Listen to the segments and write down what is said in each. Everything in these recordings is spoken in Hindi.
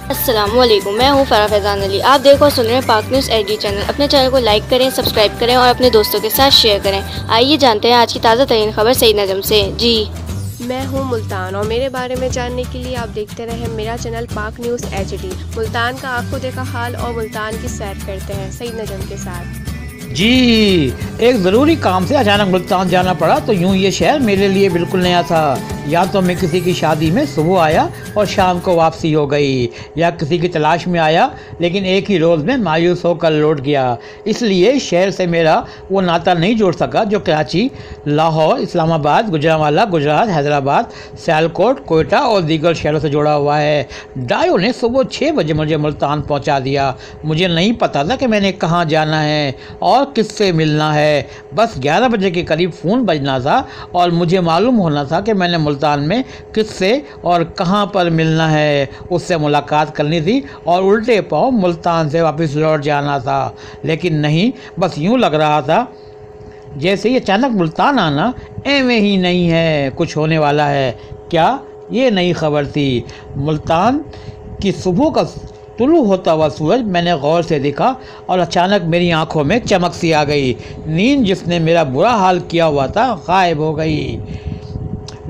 अस्सलामुअलैकुम, मैं हूँ फ़राह फैज़ान अली। आप देखो और सुन रहे हैं पाक न्यूज़ एडी चैनल। अपने चैनल को लाइक करें, सब्सक्राइब करें और अपने दोस्तों के साथ शेयर करें। आइए जानते हैं आज की ताज़ा तरीन खबर सईद नजम से। जी, मैं हूं मुल्तान और मेरे बारे में जानने के लिए आप देखते रहें मेरा चैनल पाक न्यूज़ एचडी। मुल्तान का आंखों देखा हाल और मुल्तान की सैर करते हैं सईद नजम के साथ। जी, एक ज़रूरी काम से अचानक मुल्तान जाना पड़ा तो यूं ये शहर मेरे लिए बिल्कुल नया था। या तो मैं किसी की शादी में सुबह आया और शाम को वापसी हो गई, या किसी की तलाश में आया लेकिन एक ही रोज़ में मायूस होकर लौट गया। इसलिए शहर से मेरा वो नाता नहीं जोड़ सका जो कराची, लाहौर, इस्लामाबाद, गुजरांवाला, गुजरात, हैदराबाद, सियालकोट, कोयटा और दीगर शहरों से जुड़ा हुआ है। डायो ने सुबह 6 बजे मुझे मुल्तान पहुंचा दिया। मुझे नहीं पता था कि मैंने कहाँ जाना है और किससे मिलना है। बस 11 बजे के करीब फ़ोन बजना था और मुझे मालूम होना था कि मैंने मुल्तान में किससे और कहाँ पर मिलना है। उससे मुलाकात करनी थी और उल्टे पाँव मुल्तान से वापस लौट जाना था। लेकिन नहीं, बस यूँ लग रहा था जैसे ही अचानक मुल्तान आना एवं ही नहीं है, कुछ होने वाला है। क्या ये नई खबर थी? मुल्तान की सुबह का तुलू होता हुआ सूरज मैंने गौर से देखा और अचानक मेरी आंखों में चमक सी आ गई। नींद जिसने मेरा बुरा हाल किया हुआ था गायब हो गई।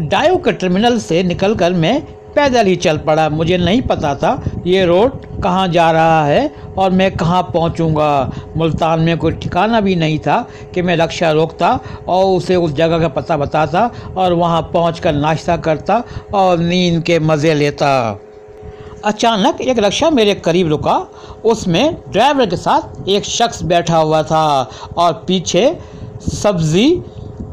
डायो के टर्मिनल से निकलकर मैं पैदल ही चल पड़ा। मुझे नहीं पता था ये रोड कहाँ जा रहा है और मैं कहाँ पहुँचूँगा। मुल्तान में कोई ठिकाना भी नहीं था कि मैं रक्षा रोकता और उसे उस जगह का पता बताता और वहाँ पहुँचकर नाश्ता करता और नींद के मज़े लेता। अचानक एक रिक्शा मेरे करीब रुका। उसमें ड्राइवर के साथ एक शख्स बैठा हुआ था और पीछे सब्ज़ी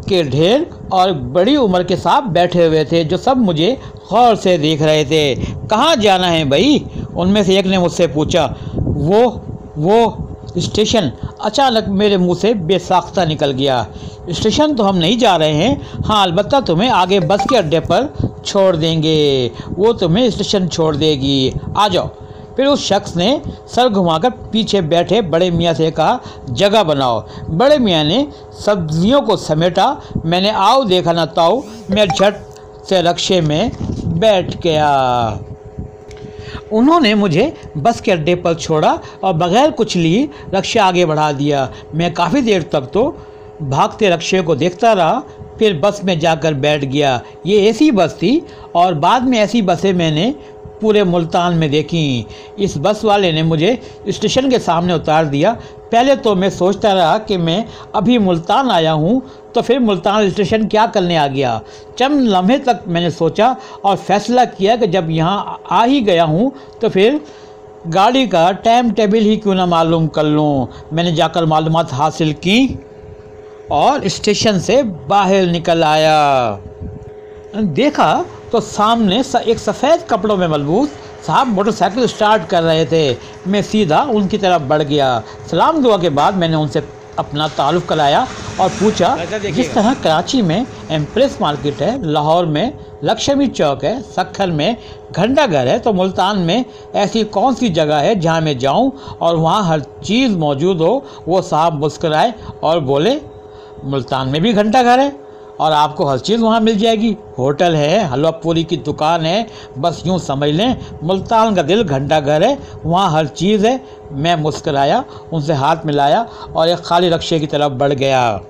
के ढेर और बड़ी उम्र के साथ बैठे हुए थे जो सब मुझे गौर से देख रहे थे। कहाँ जाना है भाई? उनमें से एक ने मुझसे पूछा। वो स्टेशन। अचानक मेरे मुंह से बेसाख्ता निकल गया। स्टेशन तो हम नहीं जा रहे हैं, हाँ अलबत्ता तुम्हें आगे बस के अड्डे पर छोड़ देंगे, वो तुम्हें स्टेशन छोड़ देगी, आ जाओ। फिर उस शख्स ने सर घुमाकर पीछे बैठे बड़े मियाँ से कहा, जगह बनाओ। बड़े मियाँ ने सब्जियों को समेटा। मैंने आओ देखा ना ताओ, मैं झट से रक्शे में बैठ गया। उन्होंने मुझे बस के अड्डे पर छोड़ा और बगैर कुछ लिए रक्शा आगे बढ़ा दिया। मैं काफ़ी देर तक तो भागते रक्शे को देखता रहा, फिर बस में जाकर बैठ गया। ये ऐसी बस थी और बाद में ऐसी बसें मैंने पूरे मुल्तान में देखी। इस बस वाले ने मुझे स्टेशन के सामने उतार दिया। पहले तो मैं सोचता रहा कि मैं अभी मुल्तान आया हूँ तो फिर मुल्तान स्टेशन क्या करने आ गया। चंद लम्हे तक मैंने सोचा और फैसला किया कि जब यहाँ आ ही गया हूँ तो फिर गाड़ी का टाइम टेबल ही क्यों ना मालूम कर लूँ। मैंने जाकर मालूमात हासिल की और स्टेशन से बाहर निकल आया। देखा तो सामने एक सफ़ेद कपड़ों में मलबूस साहब मोटरसाइकिल स्टार्ट कर रहे थे। मैं सीधा उनकी तरफ बढ़ गया। सलाम दुआ के बाद मैंने उनसे अपना तारुफ कराया और पूछा, जिस तरह कराची में एम्प्रेस मार्केट है, लाहौर में लक्ष्मी चौक है, सक्खर में घंटा घर है, तो मुल्तान में ऐसी कौन सी जगह है जहाँ मैं जाऊँ और वहाँ हर चीज़ मौजूद हो। वो साहब मुस्कराए और बोले, मुल्तान में भी घंटा घर है और आपको हर चीज़ वहाँ मिल जाएगी। होटल है, हलवा पूरी की दुकान है, बस यूँ समझ लें मुल्तान का दिल घंटा घर है, वहाँ हर चीज़ है। मैं मुस्कराया, उनसे हाथ मिलाया और एक खाली रक्शे की तरफ बढ़ गया।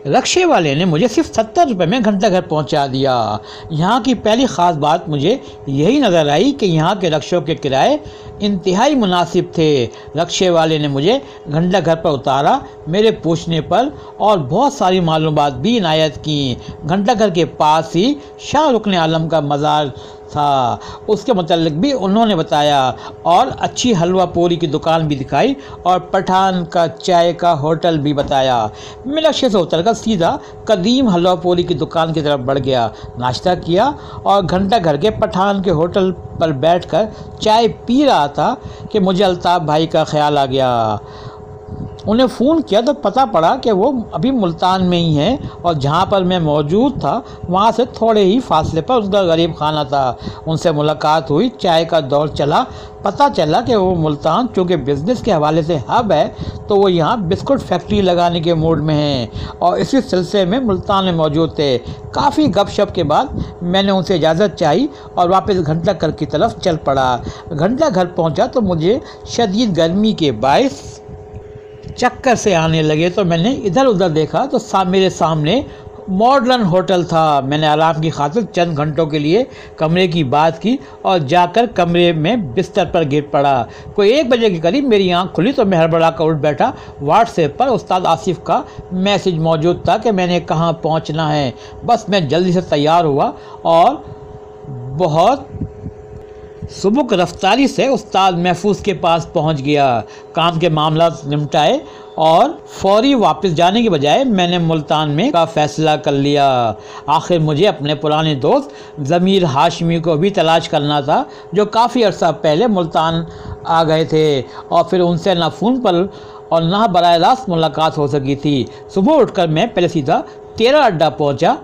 रक्शे वाले ने मुझे सिर्फ 70 रुपये में घंटा घर पहुंचा दिया। यहाँ की पहली ख़ास बात मुझे यही नज़र आई कि यहाँ के रक्शों के किराए इंतहाई मुनासिब थे। रक्शे वाले ने मुझे घंटा घर पर उतारा मेरे पूछने पर और बहुत सारी मालूमात भी इनायत की। घंटा घर के पास ही शाह रुकन आलम का मज़ार था, उसके मुतालिक भी उन्होंने बताया और अच्छी हलवा पूरी की दुकान भी दिखाई और पठान का चाय का होटल भी बताया। मैं रक्शे से उतरकर सीधा कदीम हलवा पूरी की दुकान की तरफ बढ़ गया। नाश्ता किया और घंटा घर के पठान के होटल पर बैठकर चाय पी रहा था कि मुझे अल्ताफ़ भाई का ख्याल आ गया। उन्हें फ़ोन किया तो पता पड़ा कि वो अभी मुल्तान में ही हैं और जहाँ पर मैं मौजूद था वहाँ से थोड़े ही फासले पर उनका गरीब खाना था। उनसे मुलाकात हुई, चाय का दौर चला। पता चला कि वो मुल्तान चूँकि बिज़नेस के हवाले से हब है तो वो यहाँ बिस्कुट फैक्ट्री लगाने के मूड में हैं और इसी सिलसिले में मुल्तान में मौजूद थे। काफ़ी गपशप के बाद मैंने उनसे इजाज़त चाही और वापस घंटा घर की तरफ चल पड़ा। घंटा घर पहुँचा तो मुझे शदीद गर्मी के बायस चक्कर से आने लगे तो मैंने इधर उधर देखा तो मेरे सामने मॉडर्न होटल था। मैंने आराम की खातिर चंद घंटों के लिए कमरे की बात की और जाकर कमरे में बिस्तर पर गिर पड़ा। कोई 1 बजे के करीब मेरी आंख खुली तो मैं हड़बड़ा कर उठ बैठा। व्हाट्सएप पर उस्ताद आसिफ का मैसेज मौजूद था कि मैंने कहाँ पहुँचना है। बस मैं जल्दी से तैयार हुआ और बहुत सुबुक रफ्तारी से उस्ताद महफूज के पास पहुंच गया। काम के मामला निपटाए और फौरी वापस जाने के बजाय मैंने मुल्तान में का फ़ैसला कर लिया। आखिर मुझे अपने पुराने दोस्त ज़मीर हाशमी को भी तलाश करना था जो काफ़ी अर्सा पहले मुल्तान आ गए थे और फिर उनसे ना फ़ोन पर और ना बराह रास्त मुलाकात हो सकी थी। सुबह उठकर मैं पहले सीधा 13 अड्डा पहुँचा।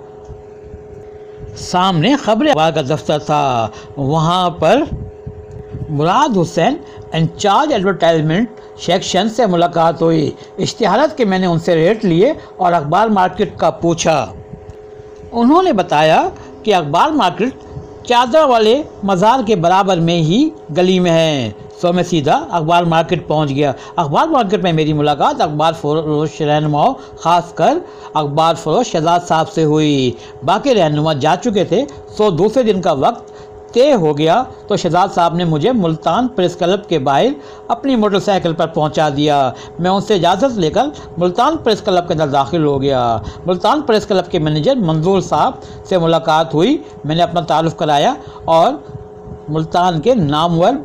सामने खबरें का दफ्तर था। वहाँ पर मुराद हुसैन इंचार्ज एडवर्टाइजमेंट सेक्शन से मुलाकात हुई। इश्तिहारात के मैंने उनसे रेट लिए और अखबार मार्केट का पूछा। उन्होंने बताया कि अखबार मार्केट चादर वाले मज़ार के बराबर में ही गली में है। तो मैं सीधा अखबार मार्केट पहुंच गया। अखबार मार्केट में मेरी मुलाकात अखबार फरोश रहनुमाओं ख़ासकर अखबार फरोश शहजाद साहब से हुई। बाकी रहनुमा जा चुके थे तो दूसरे दिन का वक्त तय हो गया तो शहजाद साहब ने मुझे मुल्तान प्रेस क्लब के बाहर अपनी मोटरसाइकिल पर पहुंचा दिया। मैं उनसे इजाज़त लेकर मुल्तान प्रेस क्लब के अंदर दाखिल हो गया। मुल्तान प्रेस क्लब के मैनेजर मंजूर साहब से मुलाकात हुई। मैंने अपना तारुफ कराया और मुल्तान के नामवर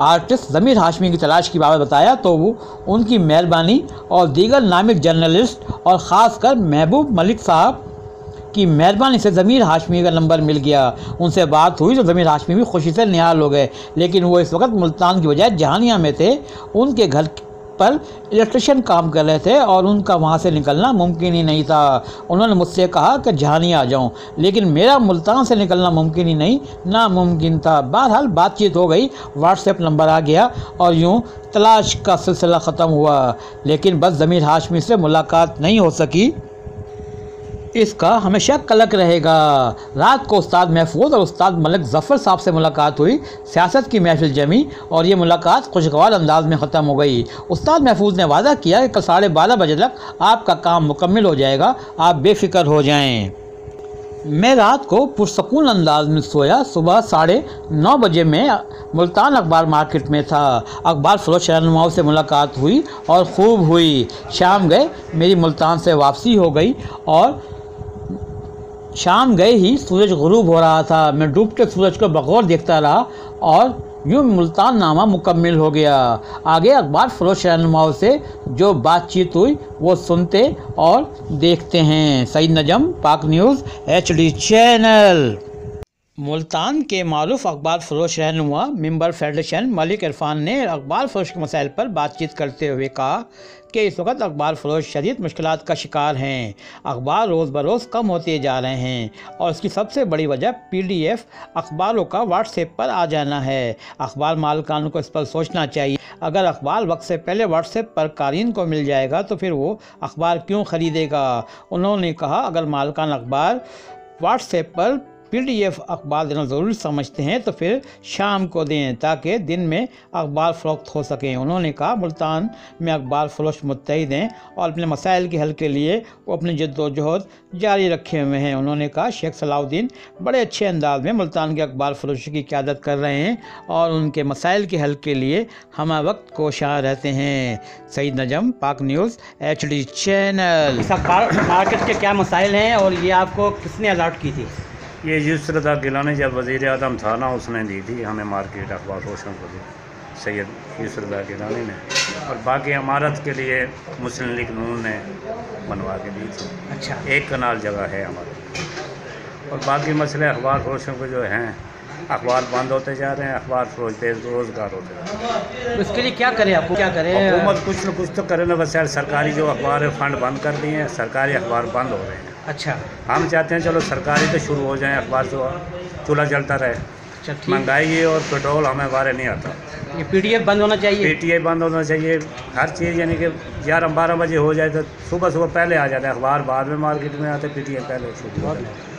आर्टिस्ट ज़मीर हाशमी की तलाश की बाबत बताया तो वो उनकी मेहरबानी और दीगर नामिक जर्नलिस्ट और ख़ासकर महबूब मलिक साहब की मेहरबानी से ज़मीर हाशमी का नंबर मिल गया। उनसे बात हुई तो ज़मीर हाशमी भी खुशी से निहाल हो गए, लेकिन वो इस वक्त मुल्तान की बजाय जहानिया में थे। उनके घर पर इलेक्ट्रिशियन काम कर रहे थे और उनका वहाँ से निकलना मुमकिन ही नहीं था। उन्होंने मुझसे कहा कि जहानिया आ जाऊँ, लेकिन मेरा मुल्तान से निकलना मुमकिन ही नहीं, नामुमकिन था। बहरहाल बातचीत हो गई, व्हाट्सएप नंबर आ गया और यूँ तलाश का सिलसिला ख़त्म हुआ। लेकिन बस ज़मीर हाशमी से मुलाकात नहीं हो सकी, इसका हमेशा कलक रहेगा। रात को उस्ताद महफूज और उस्ताद मलिक ज़फ़र साहब से मुलाकात हुई। सियासत की महफिल जमी और ये मुलाकात खुशगवार अंदाज में ख़त्म हो गई। उस्ताद महफूज ने वादा किया कि कल 12:30 बजे तक आपका काम मुकम्मल हो जाएगा, आप बेफिक्र हो जाएं। मैं रात को पुरसकून अंदाज में सोया। सुबह 9:30 बजे मैं मुल्तान अखबार मार्केट में था। अखबार फरोश रहनुमाओं से मुलाकात हुई और खूब हुई। शाम गए मेरी मुल्तान से वापसी हो गई और शाम गए ही सूरज गुरूब हो रहा था। मैं डूबते सूरज को बगौर देखता रहा और यूँ मुल्तान नामा मुकम्मल हो गया। आगे अखबार फरोश रहनुमाओं से जो बातचीत हुई वो सुनते और देखते हैं। सईद नजम, पाक न्यूज़ HD चैनल। मुल्तान के मारूफ अखबार फरोश रहनुमा मेंबर फेडरेशन मलिक इरफान ने अखबार फरोश के मसाइल पर बातचीत करते हुए कहा कि इस वक्त अखबार फरोश शदीद मुश्किलात का शिकार हैं। अखबार रोज़ बरोज़ कम होते जा रहे हैं और इसकी सबसे बड़ी वजह PDF अखबारों का व्हाट्सएप पर आ जाना है। अखबार मालिकान को इस पर सोचना चाहिए। अगर अखबार वक्त से पहले व्हाट्सएप पर कारीन को मिल जाएगा तो फिर वो अखबार क्यों ख़रीदेगा। उन्होंने कहा अगर मालिकान अखबार व्हाट्सएप पर PDF अखबार देना ज़रूरी समझते हैं तो फिर शाम को दें ताकि दिन में अखबार फ़रोख्त हो सकें। उन्होंने कहा मुल्तान में अखबार फरोश मुत्तहिद हैं और अपने मसाइल के हल के लिए वो अपनी जद्दोजहद जारी रखे हुए हैं। उन्होंने कहा शेख सलाउद्दीन बड़े अच्छे अंदाज में मुल्तान के अखबार फरोशी की क़यादत कर रहे हैं और उनके मसाइल के हल के लिए हम वक्त कोशां रहते हैं। सईद नजम, पाक न्यूज़ HD चैनल। इस अखबार मार्केट के क्या मसाइल हैं और ये आपको किसने अलर्ट की थी? ये यूसुफ़ गिलानी जब वज़ीर आज़म था ना, उसने दी थी हमें मार्केट अखबार फरोशों को, सैयद यूसुफ़ गिलानी ने। और बाकी इमारत के लिए मुस्लिम लीग नून ने बनवा के दी थी। अच्छा, 1 कनाल जगह है हमारे। और बाकी मसले अखबार फरोशों को जो हैं अखबार बंद होते जा रहे हैं, अखबार बेरोजगार होते जा रहे हैं। तो इसके लिए क्या करें, आपको क्या करें? हुकूमत कुछ न कुछ तो करे ना, बस यार सरकारी जो अखबार है फंड बंद कर दिए हैं, सरकारी अखबार बंद हो रहे हैं। अच्छा, हम चाहते हैं चलो सरकारी तो शुरू हो जाए, अखबार जो चूल्हा जलता रहे। अच्छा ठीक। महंगाई और पेट्रोल हमें बारे नहीं आता। ये पीडीएफ बंद होना चाहिए। पीटीआई बंद होना चाहिए, हर चीज़ यानी कि 11-12 बजे हो जाए तो सुबह सुबह पहले आ जाता है अखबार, बाद में मार्केट में आते, पीटीआई पहले शुरू हो जाता है।